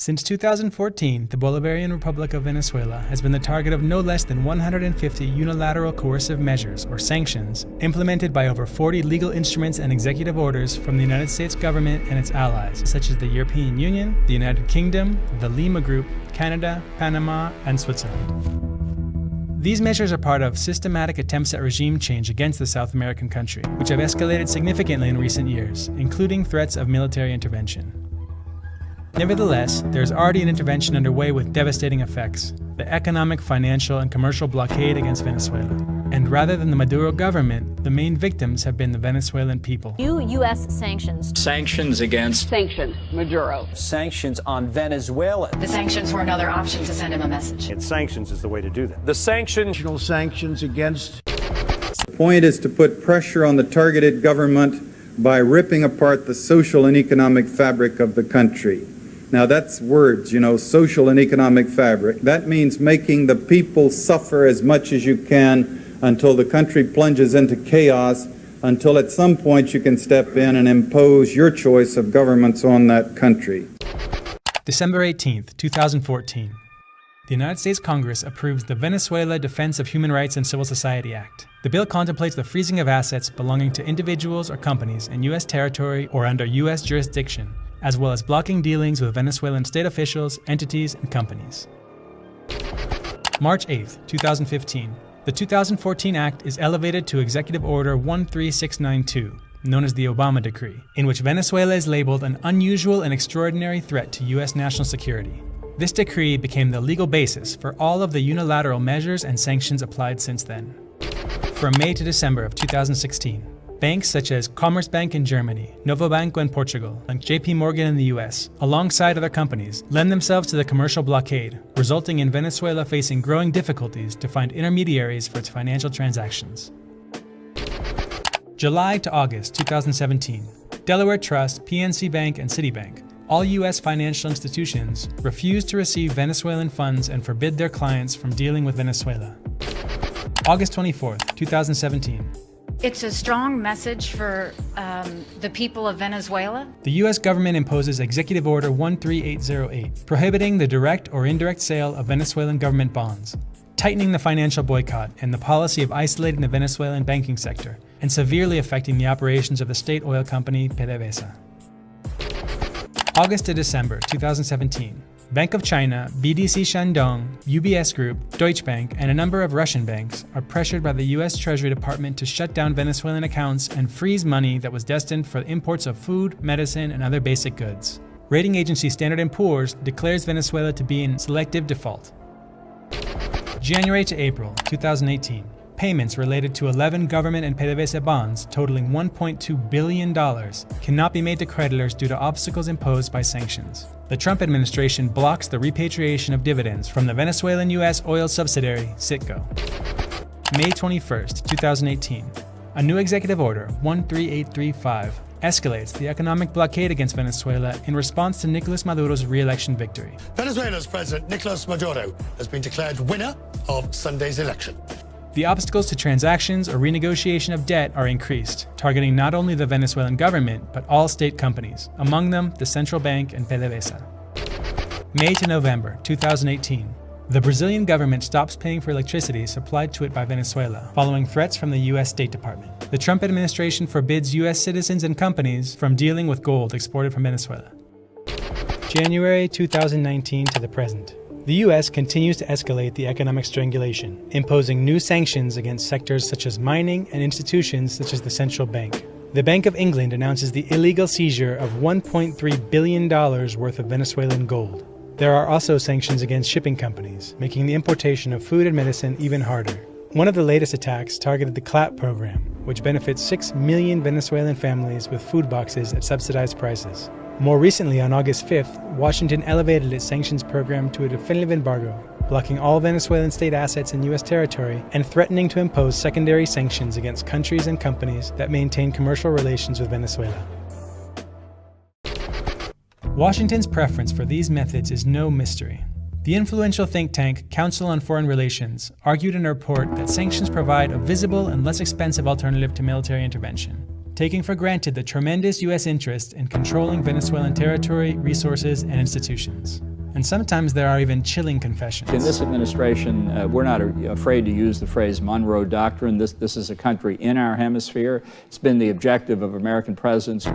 Since 2014, the Bolivarian Republic of Venezuela has been the target of no less than 150 unilateral coercive measures, or sanctions, implemented by over 40 legal instruments and executive orders from the United States government and its allies, such as the European Union, the United Kingdom, the Lima Group, Canada, Panama, and Switzerland. These measures are part of systematic attempts at regime change against the South American country, which have escalated significantly in recent years, including threats of military intervention. Nevertheless, there is already an intervention underway with devastating effects: the economic, financial, and commercial blockade against Venezuela. And rather than the Maduro government, the main victims have been the Venezuelan people. New U.S. sanctions. Sanctions against. Sanctions Maduro. Sanctions on Venezuela. The sanctions were another option to send him a message. And sanctions is the way to do that. The sanctions against. The point is to put pressure on the targeted government by ripping apart the social and economic fabric of the country. Now that's words, social and economic fabric. That means making the people suffer as much as you can until the country plunges into chaos, until at some point you can step in and impose your choice of governments on that country. December 18th, 2014. The United States Congress approves the Venezuela Defense of Human Rights and Civil Society Act. The bill contemplates the freezing of assets belonging to individuals or companies in U.S. territory or under U.S. jurisdiction, as well as blocking dealings with Venezuelan state officials, entities, and companies. March 8th, 2015. The 2014 Act is elevated to Executive Order 13692, known as the Obama Decree, in which Venezuela is labeled an unusual and extraordinary threat to U.S. national security. This decree became the legal basis for all of the unilateral measures and sanctions applied since then. From May to December of 2016, banks such as Commerzbank in Germany, Novo Banco in Portugal, and JP Morgan in the US, alongside other companies, lend themselves to the commercial blockade, resulting in Venezuela facing growing difficulties to find intermediaries for its financial transactions. July to August 2017, Delaware Trust, PNC Bank, and Citibank, all U.S. financial institutions, refused to receive Venezuelan funds and forbid their clients from dealing with Venezuela. August 24th, 2017. It's a strong message for the people of Venezuela. The U.S. government imposes Executive Order 13808, prohibiting the direct or indirect sale of Venezuelan government bonds, tightening the financial boycott and the policy of isolating the Venezuelan banking sector, and severely affecting the operations of the state oil company PDVSA. August to December 2017. Bank of China, BDC Shandong, UBS Group, Deutsche Bank, and a number of Russian banks are pressured by the U.S. Treasury Department to shut down Venezuelan accounts and freeze money that was destined for imports of food, medicine, and other basic goods. Rating agency Standard & Poor's declares Venezuela to be in selective default. January to April 2018. Payments related to 11 government and PDVSA bonds totaling $1.2 billion cannot be made to creditors due to obstacles imposed by sanctions. The Trump administration blocks the repatriation of dividends from the Venezuelan U.S. oil subsidiary, Citgo. May 21st, 2018. A new executive order, 13835, escalates the economic blockade against Venezuela in response to Nicolas Maduro's re-election victory. Venezuela's President Nicolas Maduro has been declared winner of Sunday's election. The obstacles to transactions or renegotiation of debt are increased, targeting not only the Venezuelan government, but all state companies, among them the central bank and PDVSA. May to November 2018. The Brazilian government stops paying for electricity supplied to it by Venezuela, following threats from the U.S. State Department. The Trump administration forbids U.S. citizens and companies from dealing with gold exported from Venezuela. January 2019 to the present. The U.S. continues to escalate the economic strangulation, imposing new sanctions against sectors such as mining and institutions such as the central bank. The Bank of England announces the illegal seizure of $1.3 billion worth of Venezuelan gold. There are also sanctions against shipping companies, making the importation of food and medicine even harder. One of the latest attacks targeted the CLAP program, which benefits 6 million Venezuelan families with food boxes at subsidized prices. More recently, on August 5th, Washington elevated its sanctions program to a definitive embargo, blocking all Venezuelan state assets in U.S. territory and threatening to impose secondary sanctions against countries and companies that maintain commercial relations with Venezuela. Washington's preference for these methods is no mystery. The influential think tank Council on Foreign Relations argued in a report that sanctions provide a visible and less expensive alternative to military intervention, taking for granted the tremendous U.S. interest in controlling Venezuelan territory, resources, and institutions. And sometimes there are even chilling confessions. In this administration, we're not afraid to use the phrase Monroe Doctrine. This is a country in our hemisphere. It's been the objective of American presidents.